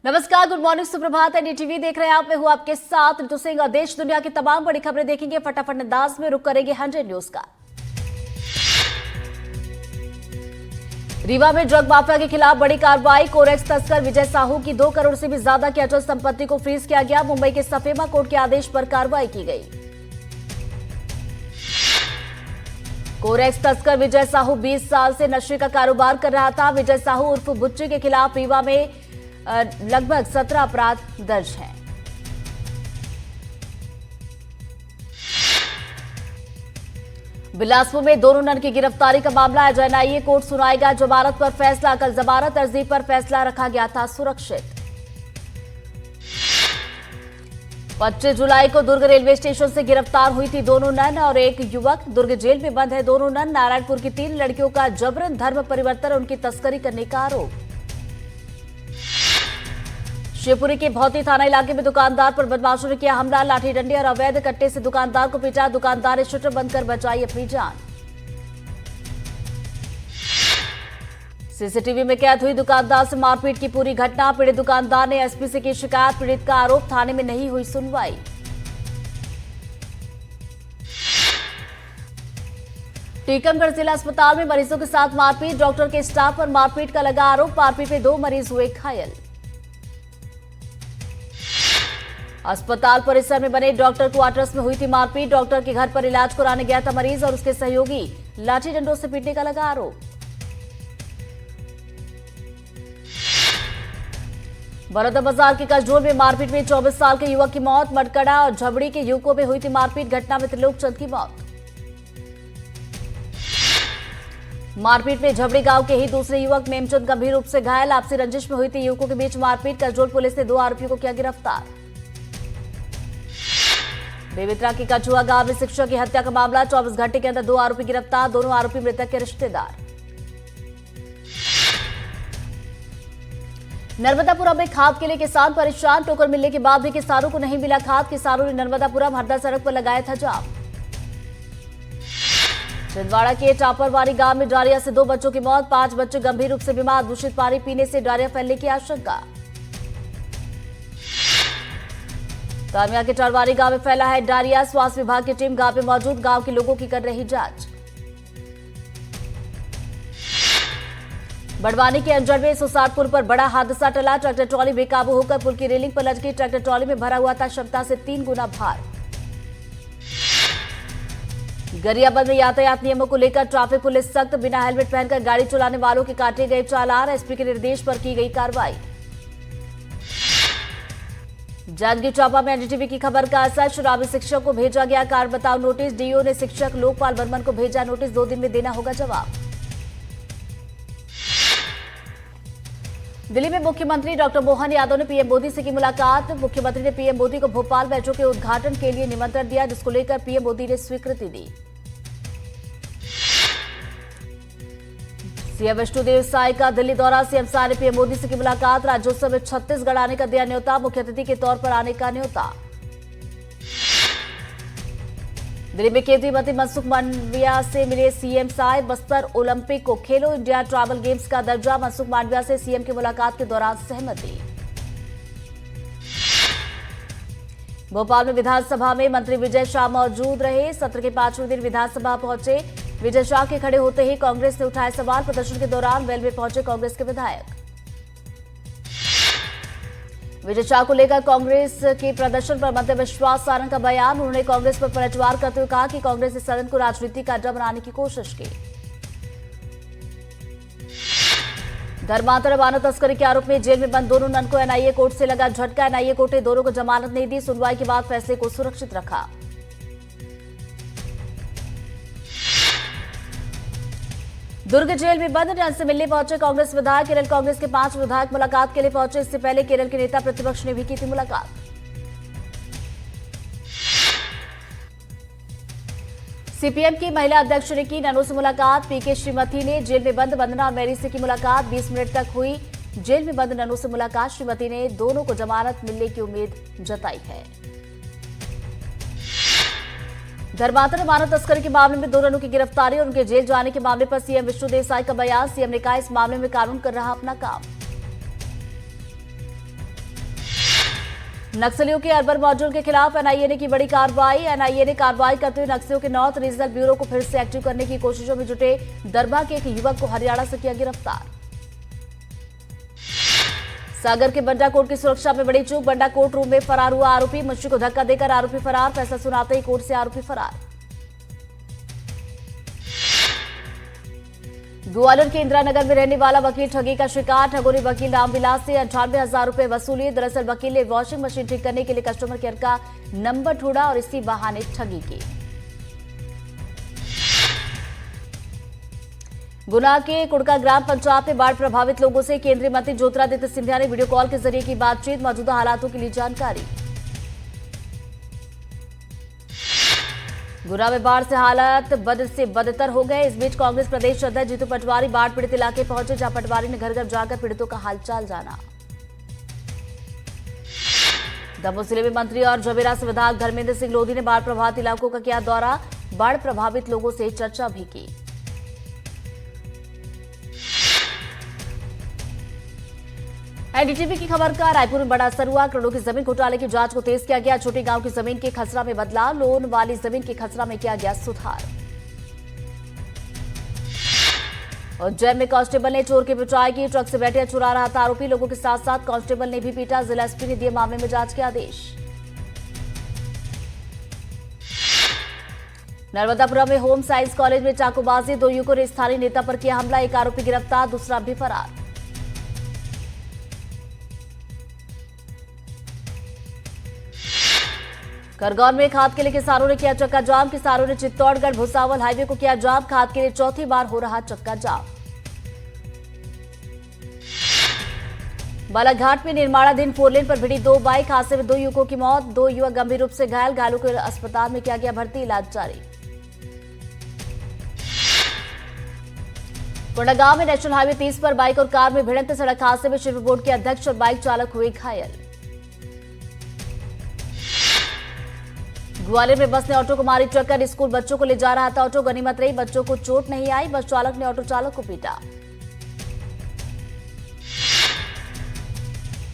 नमस्कार, good morning, सुप्रभात। NDTV देख रहे हैं आप। मैं हूं आपके साथ ऋतु सिंह और देश दुनिया की तमाम बड़ी खबरें देखेंगे फटाफट अंदाज में। रुक करेंगे 100 न्यूज का। रीवा में ड्रग माफिया के खिलाफ बड़ी कार्रवाई। कोरेक्स तस्कर विजय साहू की 2 करोड़ से भी ज्यादा की अचल संपत्ति को फ्रीज किया गया। मुंबई के सफेमा कोर्ट के आदेश पर कार्रवाई की गई। कोरेक्स तस्कर विजय साहू 20 साल से नशे का कारोबार कर रहा था। विजय साहू उर्फ बुच्ची के खिलाफ रीवा में लगभग 17 अपराध दर्ज हैं। बिलासपुर में दोनों नन की गिरफ्तारी का मामला है। एनआईए कोर्ट सुनाएगा जमानत पर फैसला। कल जमानत अर्जी पर फैसला रखा गया था सुरक्षित। 25 जुलाई को दुर्ग रेलवे स्टेशन से गिरफ्तार हुई थी दोनों नन और एक युवक। दुर्ग जेल में बंद है दोनों नन। नारायणपुर की 3 लड़कियों का जबरन धर्म परिवर्तन, उनकी तस्करी करने का आरोप। शिवपुरी के भौती थाना इलाके में दुकानदार पर बदमाशों ने किया हमला। लाठी डंडे और अवैध कट्टे से दुकानदार को पीटा। दुकानदार ने शटर बंद कर बचाई अपनी जान। सीसीटीवी में कैद हुई दुकानदार से मारपीट की पूरी घटना। पीड़ित दुकानदार ने एसपी से की शिकायत। पीड़ित का आरोप, थाने में नहीं हुई सुनवाई। टीकमगढ़ जिला अस्पताल में मरीजों के साथ मारपीट। डॉक्टर के स्टाफ पर मारपीट का लगा आरोप। मारपीट में 2 मरीज हुए घायल। अस्पताल परिसर में बने डॉक्टर क्वार्टर्स में हुई थी मारपीट। डॉक्टर के घर पर इलाज कराने गया था मरीज और उसके सहयोगी लाठी डंडों से पीटने का लगा आरोप। बलौदाबाजार के कसडोल में मारपीट में 24 साल के युवक की मौत। मटकड़ा और झबड़ी के युवकों में हुई थी मारपीट। घटना में त्रिलोक चंद की मौत। मारपीट में झबड़ी गांव के ही दूसरे युवक मेमचंद गंभीर रूप से घायल। आपसी रंजिश में हुई थी युवकों के बीच मारपीट। कसडोल पुलिस ने 2 आरोपियों को किया गिरफ्तार। बेवित्रा के कछुआ गांव में शिक्षक की हत्या का मामला। 24 घंटे के अंदर 2 आरोपी गिरफ्तार। दोनों आरोपी मृतक के रिश्तेदार। नर्मदापुरा में खाद के लिए किसान परेशान। टोकन मिलने के बाद भी किसानों को नहीं मिला खाद। किसानों ने नर्मदापुरा हरदा सड़क पर लगाया था जाम। छिंदवाड़ा के टापरवारी गांव में डायरिया से 2 बच्चों की मौत। 5 बच्चे गंभीर रूप से बीमार। दूषित पानी पीने से डायरिया फैलने की आशंका। तामिया के टारवारी गांव में फैला है डायरिया। स्वास्थ्य विभाग की टीम गांव में मौजूद। गांव के लोगों की कर रही जांच। बड़वानी के अंजड़ में सुसाट पुल पर बड़ा हादसा टला। ट्रैक्टर ट्रॉली बेकाबू होकर पुल की रेलिंग पर लटकी। ट्रैक्टर ट्रॉली में भरा हुआ था क्षमता से 3 गुना भार। गरियाबंद में यातायात नियमों को लेकर ट्रैफिक पुलिस सख्त। बिना हेलमेट पहनकर गाड़ी चलाने वालों के काटे गए चालान। एसपी के निर्देश पर की गई कार्रवाई। जांजगीर चांपा में एनडीटीवी की खबर का असर। शराबी शिक्षक को भेजा गया कार बताओ नोटिस। डीओ ने शिक्षक लोकपाल वर्मन को भेजा नोटिस। 2 दिन में देना होगा जवाब। दिल्ली में मुख्यमंत्री डॉक्टर मोहन यादव ने पीएम मोदी से की मुलाकात। मुख्यमंत्री ने पीएम मोदी को भोपाल मेट्रो के उद्घाटन के लिए निमंत्रण दिया, जिसको लेकर पीएम मोदी ने स्वीकृति दी। सीएम विष्णुदेव साय का दिल्ली दौरा। सीएम साय ने पीएम मोदी से की मुलाकात। राज्योत्सव में छत्तीसगढ़ आने का दिया न्योता। मुख्य अतिथि के तौर पर आने का न्योता। दिल्ली में केंद्रीय मंत्री मनसुख मांडविया से मिले सीएम साय। बस्तर ओलंपिक को खेलो इंडिया ट्रैवल गेम्स का दर्जा। मनसुख मांडविया से सीएम की मुलाकात के दौरान सहमति। भोपाल में विधानसभा में मंत्री विजय शाह मौजूद रहे। सत्र के 5वें दिन विधानसभा पहुंचे। विजय शाह के खड़े होते ही कांग्रेस ने उठाए सवाल। प्रदर्शन के दौरान वेल में पहुंचे कांग्रेस के विधायक। विजय शाह को लेकर कांग्रेस के प्रदर्शन पर मध्य विश्वास सारंग का बयान। उन्होंने कांग्रेस पर पलटवार करते हुए कहा कि कांग्रेस ने सदन को राजनीति का अड्डा बनाने की कोशिश की। धर्मांतर मानव तस्करी के आरोप में जेल में बंद दोनों नन को एनआईए कोर्ट से लगा झटका। एनआईए कोर्ट ने दोनों को जमानत नहीं दी। सुनवाई के बाद फैसले को सुरक्षित रखा। दुर्ग जेल में बंद नन से मिलने पहुंचे कांग्रेस विधायक। केरल कांग्रेस के 5 विधायक मुलाकात के लिए पहुंचे। इससे पहले केरल के नेता प्रतिपक्ष ने भी की थी मुलाकात। सीपीएम की महिला अध्यक्ष ने की ननों से मुलाकात। पीके श्रीमती ने जेल में बंद वंदना और मैरी से की मुलाकात। 20 मिनट तक हुई जेल में बंद ननों से मुलाकात। श्रीमती ने दोनों को जमानत मिलने की उम्मीद जताई है। धर्मांतर मानव तस्करी के मामले में 2 ननों की गिरफ्तारी और उनके जेल जाने के मामले पर सीएम विष्णुदेव साय का बयान। सीएम ने कहा इस मामले में कानून कर रहा अपना काम। नक्सलियों के अर्बन मॉड्यूल के खिलाफ एनआईए ने की बड़ी कार्रवाई। एनआईए ने कार्रवाई करते हुए नक्सलियों के नॉर्थ रीजनल ब्यूरो को फिर से एक्टिव करने की कोशिशों में जुटे दरभा के एक युवक को हरियाणा से किया गिरफ्तार। सागर के बंडा कोर्ट की सुरक्षा में बड़ी चूक। बंडा कोर्ट रूम में फरार हुआ आरोपी। मुंशी को धक्का देकर आरोपी फरार। फैसला सुनाते ही कोर्ट से आरोपी फरार। ग्वालियर के इंदिरानगर में रहने वाला वकील ठगी का शिकार। ठगों ने वकील रामविलास से 98,000 रुपए वसूली। दरअसल वकील ने वॉशिंग मशीन ठीक करने के लिए कस्टमर केयर का नंबर ढूंढा और इसी बहाने ठगी की। गुना के कुड़का ग्राम पंचायत में बाढ़ प्रभावित लोगों से केंद्रीय मंत्री ज्योतिरादित्य सिंधिया ने वीडियो कॉल के जरिए की बातचीत। मौजूदा हालातों के लिए जानकारी। गुना में बाढ़ से हालात बद से बदतर हो गए। इस बीच कांग्रेस प्रदेश अध्यक्ष जीतू पटवारी बाढ़ पीड़ित इलाके पहुंचे, जहां पटवारी ने घर घर जाकर पीड़ितों का हालचाल जाना। दमोह जिले में मंत्री और जवेरा से विधायक धर्मेंद्र सिंह लोधी ने बाढ़ प्रभावित इलाकों का किया दौरा। बाढ़ प्रभावित लोगों से चर्चा भी की। एनडीटीवी की खबर का रायपुर में बड़ा असर हुआ। करोड़ों की जमीन घोटाले की जांच को तेज किया गया। छोटे गांव की जमीन के खसरा में बदलाव। लोन वाली जमीन के खसरा में किया गया सुधार। उज्जैन में कांस्टेबल ने चोर की पिटाई की। ट्रक से बैठे चुरा रहा था आरोपी। लोगों के साथ साथ कांस्टेबल ने भी पीटा। जिला एसपी ने दिए मामले में जांच के आदेश। नर्मदापुरम में होम साइंस कॉलेज में चाकूबाजी। 2 युवकों ने स्थानीय नेता पर किया हमला। एक आरोपी गिरफ्तार, दूसरा भी फरार। खरगोन में खाद के लिए किसानों ने किया चक्का जाम। किसानों ने चित्तौड़गढ़ भुसावल हाईवे को किया जाम। खाद के लिए चौथी बार हो रहा चक्का जाम। बालाघाट में निर्माणाधीन 4 लेन पर भिड़ी 2 बाइक। हादसे में 2 युवकों की मौत। 2 युवक गंभीर रूप से घायल। घायलों को अस्पताल में किया गया भर्ती, इलाज जारी। कोंडागांव में नेशनल हाईवे 30 पर बाइक और कार में भिड़ंत। सड़क हादसे में शिविर बोर्ड के अध्यक्ष और बाइक चालक हुए घायल। ग्वालियर में बस ने ऑटो को मारी टक्कर। स्कूल बच्चों को ले जा रहा था ऑटो, गनीमत रही बच्चों को चोट नहीं आई। बस चालक ने ऑटो चालक को पीटा।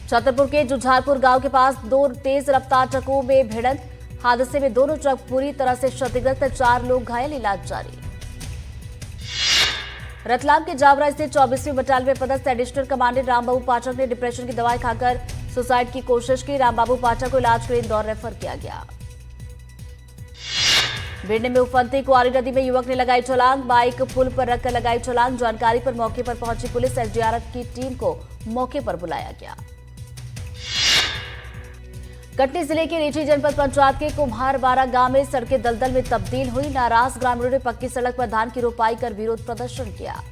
छतरपुर के जुझारपुर गांव के पास 2 तेज रफ्तार ट्रकों में भिड़ंत। हादसे में दोनों ट्रक पूरी तरह से क्षतिग्रस्त। 4 लोग घायल, इलाज जारी। रतलाम के जावरा स्थित 24वीं बटालियन में पदस्थ एडिशनल कमांडेंट रामबाबू पाठक ने डिप्रेशन की दवाई खाकर सुसाइड की कोशिश की। रामबाबू पाठक को इलाज के लिए इंदौर रेफर किया गया। भिंड में उफनती कुआरी नदी में युवक ने लगाई छलांग। बाइक पुल पर रखकर लगाई छलांग। जानकारी पर मौके पर पहुंची पुलिस, एसडीआरएफ की टीम को मौके पर बुलाया गया। कटनी जिले के रीठी जनपद पंचायत के कुम्हारबारा गांव में सड़कें दलदल में तब्दील हुई। नाराज ग्रामीणों ने पक्की सड़क पर धान की रोपाई कर विरोध प्रदर्शन किया।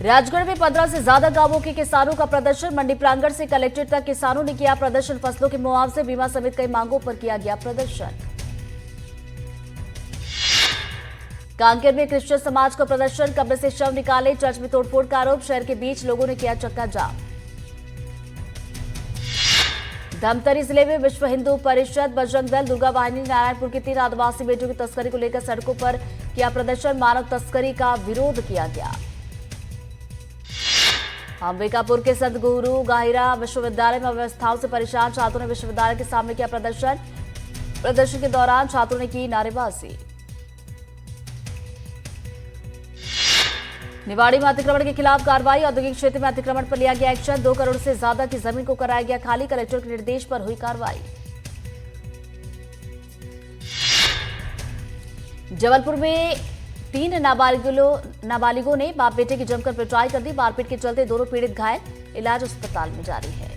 राजगढ़ में 15 से ज्यादा गांवों के किसानों का प्रदर्शन। मंडी प्रांगण से कलेक्ट्रेट तक किसानों ने किया प्रदर्शन। फसलों के मुआवजे, बीमा समेत कई मांगों पर किया गया प्रदर्शन। कांकेर में क्रिश्चियन समाज का प्रदर्शन। कब्र से शव निकाले, चर्च में तोड़फोड़ का आरोप। शहर के बीच लोगों ने किया चक्का जाम। धमतरी जिले में विश्व हिंदू परिषद, बजरंग दल, दुर्गा वाहिनी, नारायणपुर की 3 आदिवासी बेटियों की तस्करी को लेकर सड़कों पर किया प्रदर्शन। मानव तस्करी का विरोध किया गया। अंबिकापुर के संत गुरु गाहिरा विश्वविद्यालय में अव्यवस्थाओं से परेशान छात्रों ने विश्वविद्यालय के सामने किया प्रदर्शन। प्रदर्शन के दौरान छात्रों ने की नारेबाजी। निवाड़ी में अतिक्रमण के खिलाफ कार्रवाई। औद्योगिक क्षेत्र में अतिक्रमण पर लिया गया एक्शन। 2 करोड़ से ज्यादा की जमीन को कराया गया खाली। कलेक्टर के निर्देश पर हुई कार्रवाई। जबलपुर में 3 नाबालिगों ने बाप बेटे की जमकर पिटाई कर दी। मारपीट के चलते दोनों पीड़ित घायल, इलाज अस्पताल में जारी है।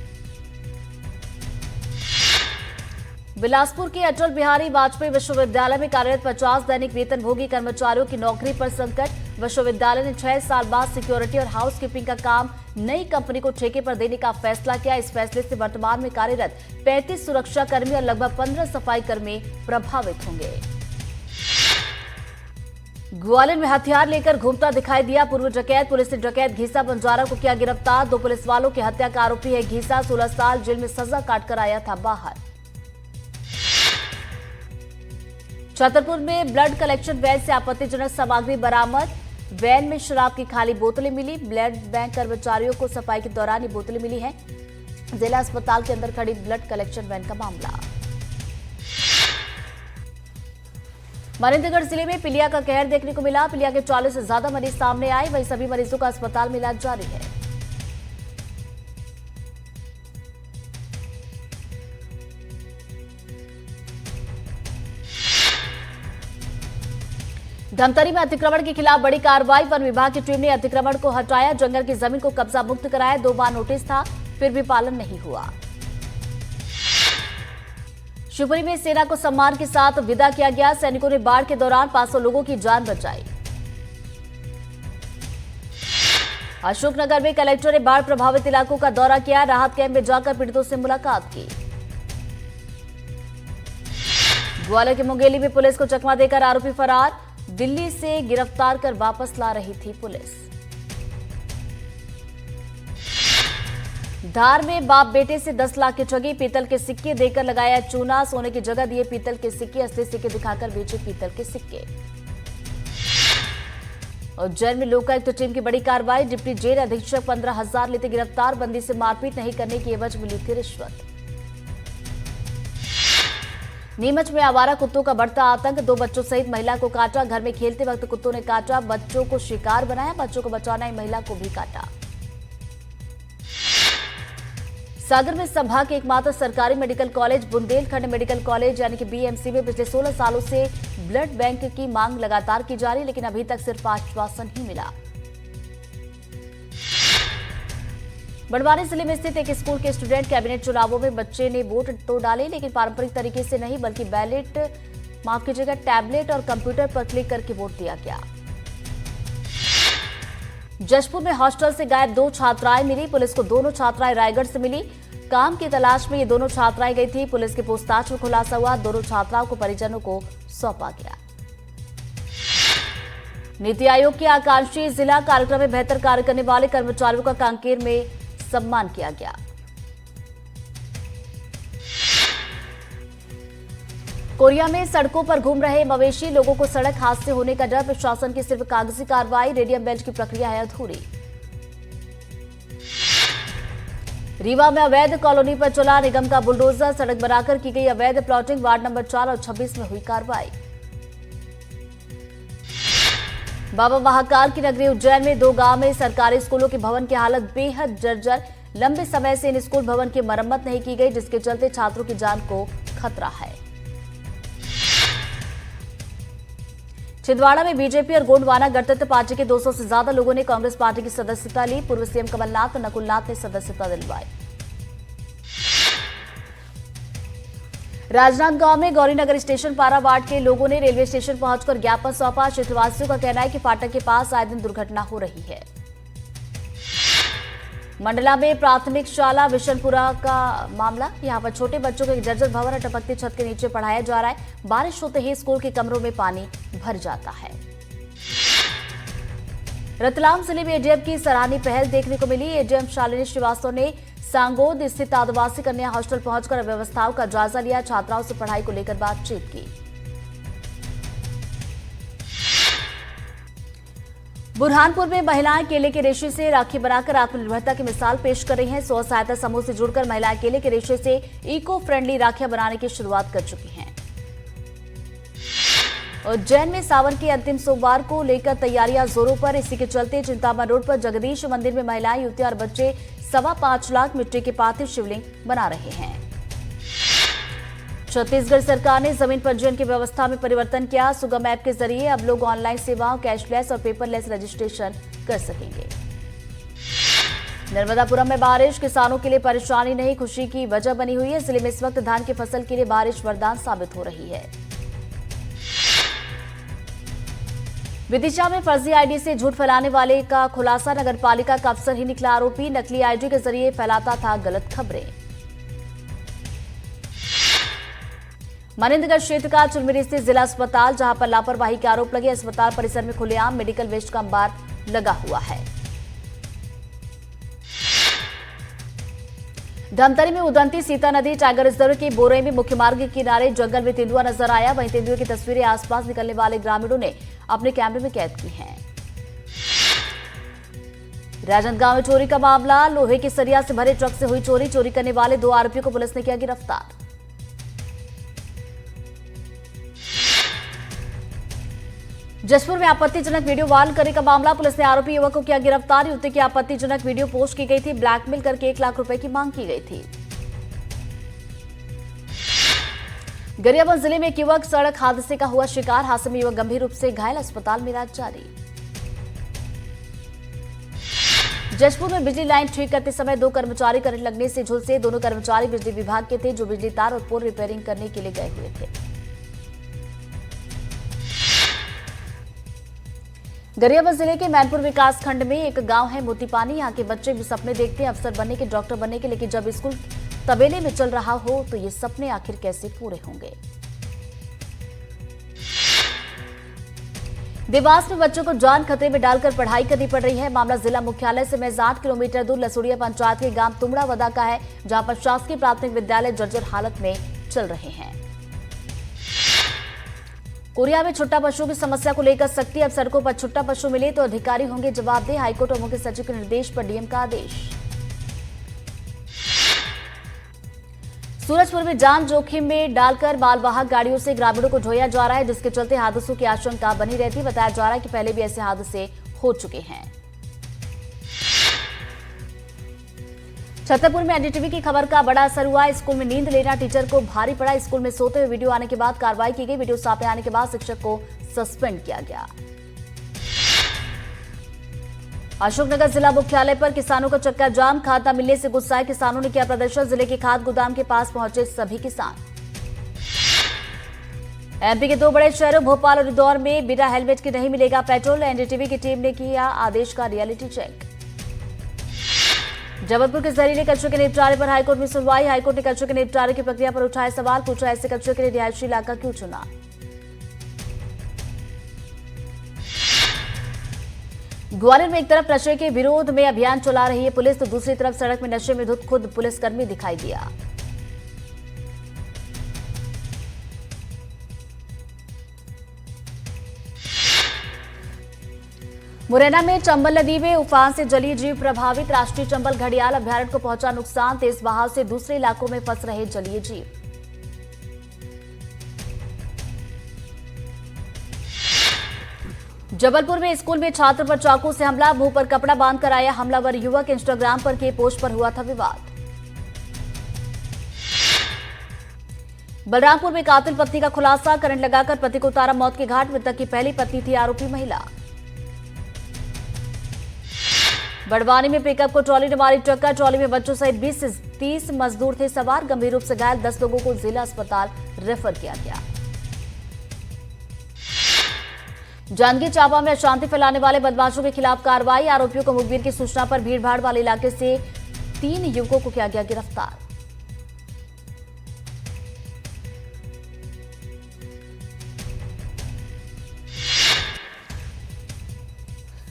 बिलासपुर के अटल बिहारी वाजपेयी विश्वविद्यालय में कार्यरत 50 दैनिक वेतनभोगी कर्मचारियों की नौकरी पर संकट। विश्वविद्यालय ने 6 साल बाद सिक्योरिटी और हाउसकीपिंग का काम नई कंपनी को ठेके पर देने का फैसला किया। इस फैसले से वर्तमान में कार्यरत 35 सुरक्षा कर्मी और लगभग 15 सफाई कर्मी प्रभावित होंगे। ग्वालियर में हथियार लेकर घूमता दिखाई दिया पूर्व डकैत। पुलिस ने डकैत घीसा बंजारा को किया गिरफ्तार। 2 पुलिस वालों की हत्या का आरोपी है घीसा। 16 साल जेल में सजा काटकर आया था बाहर। छतरपुर में ब्लड कलेक्शन वैन से आपत्तिजनक सामग्री बरामद। वैन में शराब की खाली बोतलें मिली। ब्लड बैंक कर्मचारियों को सफाई के दौरान ये बोतलें मिली हैं। जिला अस्पताल के अंदर खड़ी ब्लड कलेक्शन वैन का मामला। मनेंद्रगढ़ जिले में पीलिया का कहर देखने को मिला। पीलिया के 40 से ज्यादा मरीज सामने आए। वहीं सभी मरीजों का अस्पताल में इलाज जारी है। धमतरी में अतिक्रमण के खिलाफ बड़ी कार्रवाई। वन विभाग की टीम ने अतिक्रमण को हटाया। जंगल की जमीन को कब्जा मुक्त कराया। 2 बार नोटिस था, फिर भी पालन नहीं हुआ। शिवपुरी में सेना को सम्मान के साथ विदा किया गया। सैनिकों ने बाढ़ के दौरान 500 लोगों की जान बचाई। अशोकनगर में कलेक्टर ने बाढ़ प्रभावित इलाकों का दौरा किया। राहत कैंप में जाकर पीड़ितों से मुलाकात की। ग्वालियर के मुंगेली में पुलिस को चकमा देकर आरोपी फरार। दिल्ली से गिरफ्तार कर वापस ला रही थी पुलिस। धार में बाप बेटे से 10 लाख की ठगी। पीतल के सिक्के देकर लगाया चूना। सोने की जगह दिए पीतल के सिक्के। असली सिक्के दिखाकर बेचे पीतल के सिक्के। उज्जैन में लोकायुक्त टीम की बड़ी कार्रवाई। डिप्टी जेल अधीक्षक 15,000 लेते गिरफ्तार। बंदी से मारपीट नहीं करने की एवज मिली थी रिश्वत। नीमच में आवारा कुत्तों का बढ़ता आतंक। 2 बच्चों सहित महिला को काटा। घर में खेलते वक्त कुत्तों ने काटा। बच्चों को शिकार बनाया। बच्चों को बचाना ही महिला को भी काटा। सागर में संभाग के एकमात्र सरकारी medical college Bundelkhand medical college यानी कि बीएमसी में पिछले 16 सालों से ब्लड बैंक की मांग लगातार की जा रही, लेकिन अभी तक सिर्फ आश्वासन ही मिला। बड़वानी जिले में स्थित एक स्कूल के स्टूडेंट कैबिनेट चुनावों में बच्चे ने वोट तो डाले, लेकिन पारंपरिक तरीके से नहीं बल्कि टैबलेट और कंप्यूटर पर क्लिक करके वोट दिया गया। जशपुर में हॉस्टल से गायब 2 छात्राएं मिली। पुलिस को दोनों छात्राएं रायगढ़ से मिली। काम की तलाश में ये दोनों छात्राएं गई थी। पुलिस की पूछताछ में खुलासा हुआ। दोनों छात्राओं को परिजनों को सौंपा गया। नीति आयोग के आकांक्षी जिला कार्यक्रम में बेहतर कार्य करने वाले कर्मचारियों का कांकेर में सम्मान किया गया। कोरिया में सड़कों पर घूम रहे मवेशी। लोगों को सड़क हादसे होने का डर। प्रशासन की सिर्फ कागजी कार्रवाई। रेडियम बेल्ट की प्रक्रिया है अधूरी। रीवा में अवैध कॉलोनी पर चला निगम का बुलडोजर। सड़क बनाकर की गई अवैध प्लॉटिंग। वार्ड नंबर 4 और 26 में हुई कार्रवाई। बाबा महाकाल की नगरी उज्जैन में 2 गांव में सरकारी स्कूलों के भवन की हालत बेहद जर्जर। लंबे समय से इन स्कूल भवन की मरम्मत नहीं की गई, जिसके चलते छात्रों की जान को खतरा है। छिंदवाड़ा में बीजेपी और गोंडवाना गणतंत्र पार्टी के 200 से ज्यादा लोगों ने कांग्रेस पार्टी की सदस्यता ली। पूर्व सीएम कमलनाथ और नकुलनाथ ने सदस्यता दिलवाई। राजनांदगांव में गौरीनगर स्टेशन पारा वार्ड के लोगों ने रेलवे स्टेशन पहुंचकर ज्ञापन सौंपा। क्षेत्रवासियों का कहना है कि फाटक के पास आए दिन दुर्घटना हो रही है। मंडला में प्राथमिक शाला विशनपुरा का मामला। यहां पर छोटे बच्चों को एक जर्जर भवन और टपकती छत के नीचे पढ़ाया जा रहा है। बारिश होते ही स्कूल के कमरों में पानी भर जाता है। रतलाम जिले में एडीएम की सराहनीय पहल देखने को मिली। एडीएम शालिनी श्रीवास्तव ने सांगोद स्थित आदिवासी कन्या हॉस्टल पहुंचकर व्यवस्थाओं का जायजा लिया। छात्राओं से पढ़ाई को लेकर बातचीत की। बुरहानपुर में महिलाएं केले के रेशे से राखी बनाकर आत्मनिर्भरता की मिसाल पेश कर रही हैं। स्व सहायता समूह से जुड़कर महिलाएं केले के रेशे से इको फ्रेंडली राखियां बनाने की शुरुआत कर चुकी हैं। उज्जैन में सावन के अंतिम सोमवार को लेकर तैयारियां जोरों पर। इसी के चलते चिंतामण रोड पर जगदीश मंदिर में महिलाएं, युवतियां और बच्चे 5.25 लाख मिट्टी के पार्थिव शिवलिंग बना रहे हैं। छत्तीसगढ़ सरकार ने जमीन पंजीयन की व्यवस्था में परिवर्तन किया। सुगम ऐप के जरिए अब लोग ऑनलाइन सेवाओं, कैशलेस और पेपरलेस रजिस्ट्रेशन कर सकेंगे। नर्मदापुरम में बारिश किसानों के लिए परेशानी नहीं, खुशी की वजह बनी हुई है। जिले में इस वक्त धान की फसल के लिए बारिश वरदान साबित हो रही है। विदिशा में फर्जी आईडी से झूठ फैलाने वाले का खुलासा। नगर पालिका का अफसर ही निकला आरोपी। नकली आईडी के जरिए फैलाता था गलत खबरें। मनेंद्रगढ़ क्षेत्र का चुरमिरी स्थित जिला अस्पताल, जहां पर लापरवाही के आरोप लगे। अस्पताल परिसर में खुलेआम मेडिकल वेस्ट का अंबार लगा हुआ है। धमतरी में उदंती सीता नदी। टाइगर रिजर्व के बोरई में मुख्य मार्ग के किनारे जंगल में तेंदुआ नजर आया। वहीं तेंदुए की तस्वीरें आसपास निकलने वाले ग्रामीणों ने अपने कैमरे में कैद की हैं। राजनांदगांव में चोरी का मामला। लोहे के सरिया से भरे ट्रक से हुई चोरी। चोरी करने वाले 2 आरोपियों को पुलिस ने किया गिरफ्तार। जशपुर में आपत्तिजनक वीडियो वायरल करने का मामला। पुलिस ने आरोपी युवक को किया गिरफ्तार। युवती की आपत्तिजनक वीडियो पोस्ट की गई थी। ब्लैकमेल करके 1 लाख रुपए की मांग की गई थी। गरियाबंद जिले में एक युवक सड़क हादसे का हुआ शिकार। हादसे में युवक गंभीर रूप से घायल, अस्पताल में इलाज जारी। जशपुर में बिजली लाइन ठीक करते समय 2 कर्मचारी करंट लगने से झुलसे। दोनों कर्मचारी बिजली विभाग के थे, जो बिजली तार और पोल रिपेयरिंग करने के लिए गए हुए थे। गरियाबंद जिले के मैनपुर विकास खंड में एक गांव है मोतीपानी। यहाँ के बच्चे भी सपने देखते हैं अफसर बनने के, डॉक्टर बनने के, लेकिन जब स्कूल तबेले में चल रहा हो तो ये सपने आखिर कैसे पूरे होंगे। देवास में बच्चों को जान खतरे में डालकर पढ़ाई करनी पड़ रही है। मामला जिला मुख्यालय से महज 8 किलोमीटर दूर लसुड़िया पंचायत के गांव तुमड़ा वदा का है, जहां पर शासकीय प्राथमिक विद्यालय जर्जर हालत में चल रहे हैं। कोरिया में छुट्टा पशुओं की समस्या को लेकर सख्ती। अब सड़कों पर छुट्टा पशु मिले तो अधिकारी होंगे जवाबदेह। हाईकोर्ट और मुख्य सचिव के निर्देश पर डीएम का आदेश। सूरजपुर में जान जोखिम में डालकर मालवाहक गाड़ियों से ग्रामीणों को ढोया जा रहा है, जिसके चलते हादसों की आशंका बनी रहती। बताया जा रहा है कि पहले भी ऐसे हादसे हो चुके हैं। छतरपुर में एनडीटीवी की खबर का बड़ा असर हुआ। स्कूल में नींद लेना टीचर को भारी पड़ा। स्कूल में सोते हुए वीडियो आने के बाद कार्रवाई की गई। वीडियो सामने आने के बाद शिक्षक को सस्पेंड किया गया। अशोकनगर जिला मुख्यालय पर किसानों का चक्का जाम। खाद न मिलने से गुस्साए किसानों ने किया प्रदर्शन। जिले के खाद गोदाम के पास पहुंचे सभी किसान। एमपी के 2 बड़े शहरों भोपाल और इंदौर में बिना हेलमेट के नहीं मिलेगा पेट्रोल। एनडीटीवी की टीम ने किया आदेश का रियलिटी चेक। जबलपुर के जहरीले कचरे के निपटारे पर हाईकोर्ट में सुनवाई। हाईकोर्ट ने कचरे के निपटारे की प्रक्रिया पर उठाए सवाल। पूछा, ऐसे कचरे के लिए रिहायशी इलाका क्यों चुना। ग्वालियर में एक तरफ नशे के विरोध में अभियान चला रही है पुलिस, तो दूसरी तरफ सड़क में नशे में धुत खुद पुलिसकर्मी दिखाई दिया। मुरैना में चंबल नदी में उफान से जलीय जीव प्रभावित। राष्ट्रीय चंबल घड़ियाल अभ्यारण्य को पहुंचा नुकसान। तेज बहाव से दूसरे इलाकों में फंस रहे जलीय जीव। जबलपुर में स्कूल में छात्र पर चाकू से हमला। मुंह पर कपड़ा बांधकर आया हमलावर युवक। इंस्टाग्राम पर के पोस्ट पर हुआ था विवाद। बलरामपुर में कातिल पत्नी का खुलासा। करंट लगाकर पति को उतारा मौत के घाट। मृतक की पहली पत्नी थी आरोपी महिला। बड़वानी में पिकअप को ट्रॉली ने मारी टक्कर। ट्रॉली में बच्चों सहित 20 से 30 मजदूर थे सवार। गंभीर रूप से घायल 10 लोगों को जिला अस्पताल रेफर किया गया। जांजगीर चांपा में अशांति फैलाने वाले बदमाशों के खिलाफ कार्रवाई। आरोपियों को मुखबिर की सूचना पर भीड़भाड़ वाले इलाके से 3 युवकों को किया गया गिरफ्तार।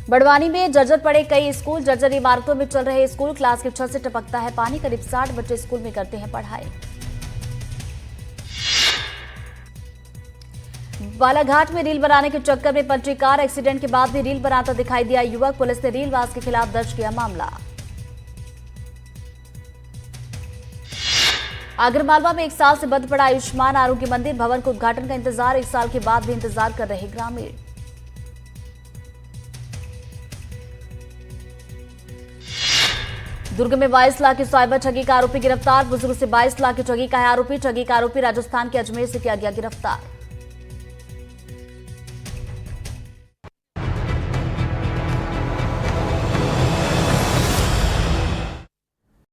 बड़वानी में जर्जर पड़े कई स्कूल। जर्जर इमारतों में चल रहे स्कूल। क्लास की छत से टपकता है पानी। करीब 60 बच्चे स्कूल में करते हैं पढ़ाई। बालाघाट में रील बनाने के चक्कर में पलटी कार। एक्सीडेंट के बाद भी रील बनाता दिखाई दिया युवक। पुलिस ने रीलबाज के खिलाफ दर्ज किया मामला। आगरमालवा में 1 साल से बंद पड़ा आयुष्मान आरोग्य मंदिर। भवन के उद्घाटन का इंतजार। 1 साल के बाद भी इंतजार कर रहे ग्रामीण। दुर्ग में 22 लाख की साइबर ठगी का आरोपी गिरफ्तार। बुजुर्ग से 22 लाख की ठगी का है आरोपी। ठगी का आरोपी राजस्थान के अजमेर से किया गया गिरफ्तार।